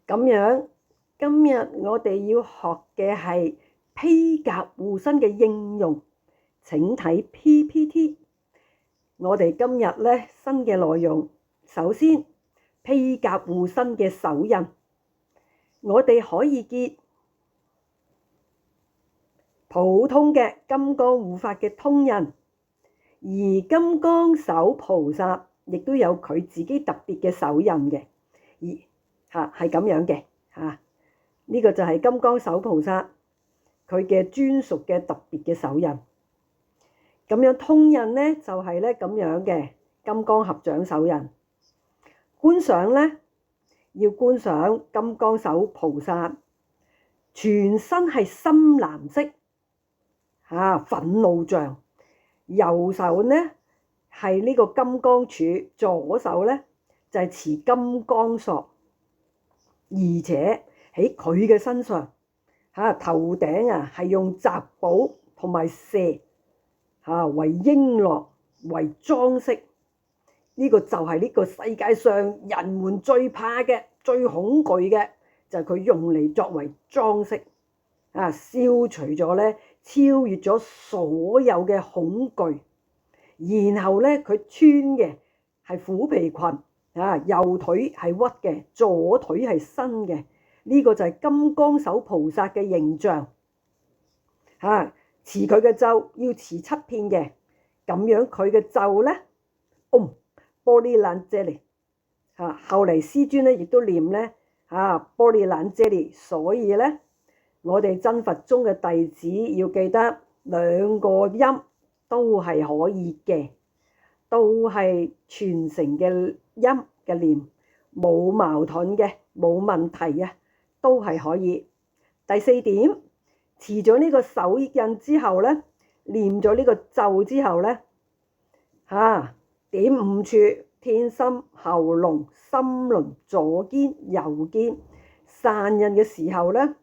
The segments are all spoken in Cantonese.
咁樣，今日我哋要學嘅係披甲護身嘅應用。請睇 PPT。我哋今日咧新嘅內容，首先披甲護身嘅手印，我哋可以結普通嘅金剛護法嘅通印，而金剛手菩薩亦都有佢自己特別嘅手印嘅，係咁樣嘅呢個就係金剛手菩薩佢嘅專屬嘅特別嘅手印。咁樣通印咧就係咧咁樣嘅金剛合掌手印。觀賞咧要觀賞金剛手菩薩，全身係深藍色憤怒像，右手咧係呢個金剛杵，左手咧就係持金剛索，而且喺佢嘅身上頭頂係用雜寶同埋蛇為瓔珞為裝飾。呢個就係呢個世界上人們最怕嘅、最恐懼嘅，就係佢用嚟作為裝飾消除咗咧，超越咗所有嘅恐懼。然後咧佢穿嘅係虎皮裙右腿係屈嘅，左腿係伸嘅。呢個就係金剛手菩薩嘅形象持佢嘅咒要持7遍嘅，咁樣佢嘅咒咧玻璃蘭遮利後嚟師尊咧亦都念咧玻璃蘭遮利。所以咧我哋真佛宗嘅弟子要記得兩個音都係可以嘅，都係傳承嘅音嘅念，冇矛盾嘅，冇問題都係可以。第4點，持咗呢個手印之後咧，念咗呢個咒之後咧點5處：天心、喉嚨、心輪、左肩、右肩。散印嘅時候咧，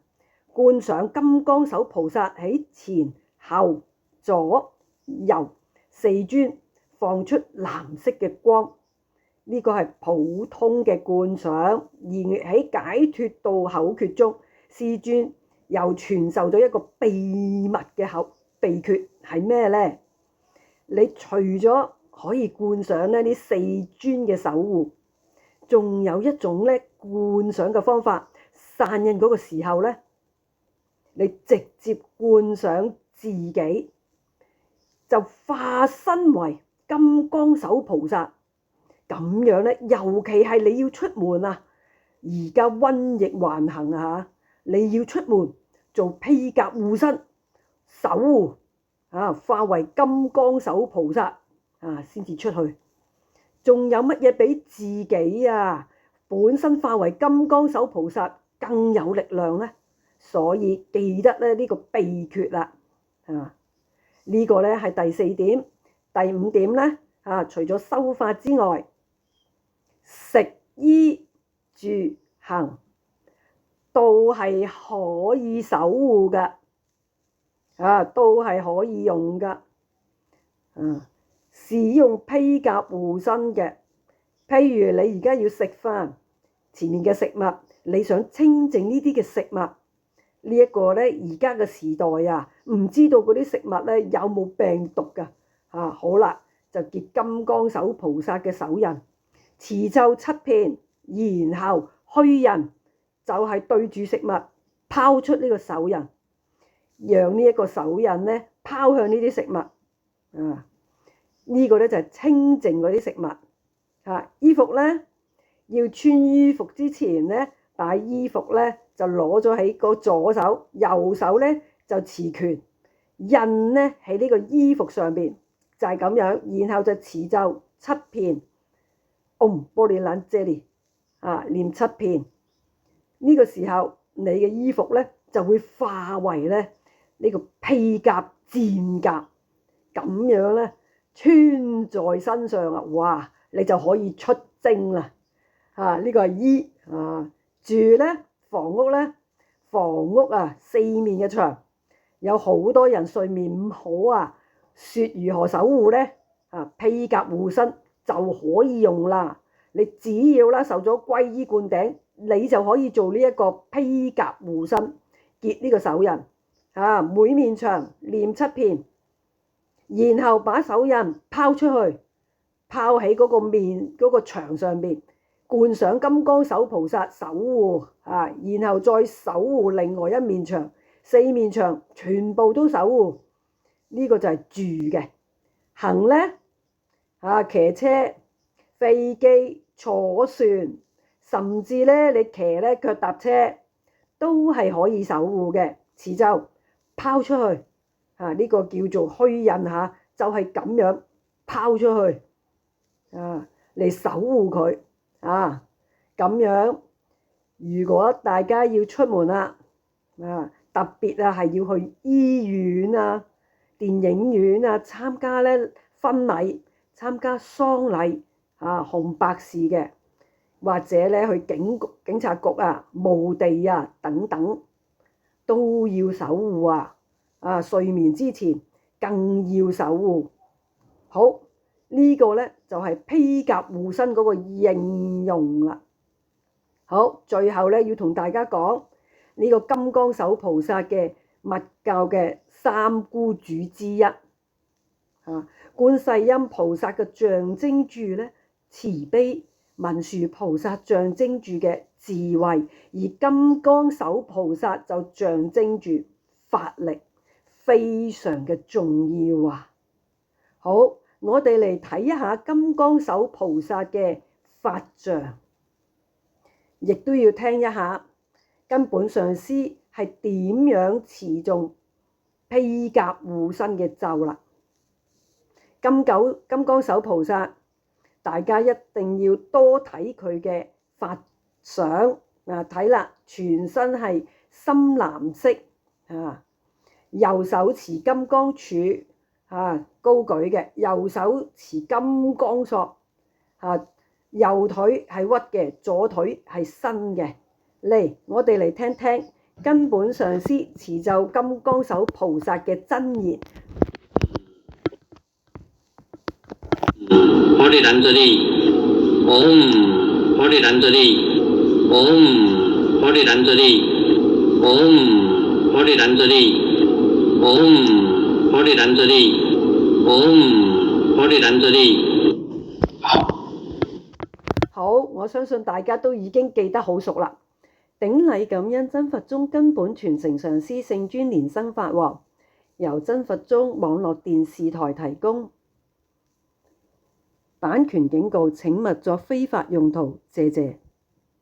觀賞金剛手菩薩喺前後左右4尊放出藍色嘅光，呢個係普通嘅觀賞。而喺解脫道口訣中，師尊又傳授咗一個秘密嘅秘訣係咩呢？你除咗可以觀賞呢4尊嘅守護，仲有一種咧觀賞嘅方法。散印嗰個時候咧，你直接觀賞自己，就化身為金剛手菩薩。咁樣咧，尤其係你要出門而家瘟疫橫行你要出門做披甲護身守護化為金剛手菩薩先至出去。仲有乜嘢比自己本身化為金剛手菩薩更有力量呢？所以記得咧呢個秘訣啦呢個咧係第4點。第5點咧除咗修法之外，食衣住行都係可以守護噶都係可以用噶使用披甲護身嘅。譬如你而家要食飯，前面嘅食物你想清淨呢啲嘅食物，呢一個咧而家嘅時代唔知道嗰啲食物咧有冇病毒噶好啦，就結金剛手菩薩嘅手印，持咒7遍，然後虛印，就係對住食物拋出呢個手印，讓呢一個手印咧拋向呢啲食物呢個咧就係清淨嗰啲食物衣服咧要穿衣服之前咧，把衣服咧就攞咗喺個左手，右手咧就持拳印咧喺呢個衣服上邊，就係咁樣。然後就持咒7遍，玻璃蘭遮利念7遍。呢個時候你嘅衣服咧就會化為咧呢個披甲戰甲，咁樣咧穿在身上哇！你就可以出征啦呢個係衣住咧房屋咧，房屋四面嘅牆有好多人睡眠唔好說如何守護咧披甲護身就可以用啦。你只要啦受咗皈依灌頂，你就可以做呢一個披甲護身，結呢個手印啊，每面牆念7遍，然後把手印拋出去，拋喺嗰個面嗰個牆上邊，觀想金剛手菩薩守護啊，然後再守護另外一面牆，4面牆全部都守護。呢個就係住嘅。行咧啊，騎車、飛機、坐船，甚至咧你騎咧腳踏車都係可以守護嘅。持咒拋出去啊，呢個叫做虛印嚇，就係咁樣拋出去啊嚟守護佢啊。咁樣如果大家要出門啦啊，特別啊係要去醫院啊、電影院啊參加咧婚禮、參加喪禮啊、紅白事嘅，或者咧去警察局啊、墓地啊等等，都要守護啊！啊，睡眠之前更要守護。好，呢個咧就係披甲護身嗰個應用啦。好，最後咧要同大家講呢個金剛手菩薩嘅密教嘅3怙主之一啊，觀世音菩薩嘅象徵住咧慈悲，文殊菩薩象徵住嘅智慧，而金剛手菩薩就象徵住法力，非常嘅重要啊！好，我哋嚟睇一下金剛手菩薩嘅法像，亦都要聽一下根本上師係點樣持誦披甲護身嘅咒啦。金剛手菩薩，大家一定要多睇佢嘅法相啊！睇啦，全身係深藍色啊，右手持金剛杵啊，高舉嘅，右手持金剛索啊，右腿係屈嘅，左腿係伸嘅。嚟，我哋嚟聽聽根本上師持咒金剛手菩薩嘅真言。波利蘭遮利，唵，波利蘭遮利，唵，波利蘭遮利，唵，波利蘭遮利，唵，波利蘭遮利，唵，波利蘭遮利。好，我相信大家都已經記得好熟啦。頂禮感恩真佛宗根本傳承上師聖尊蓮生法王，由真佛宗網絡電視台提供。版權警告，請勿作非法用途，謝謝。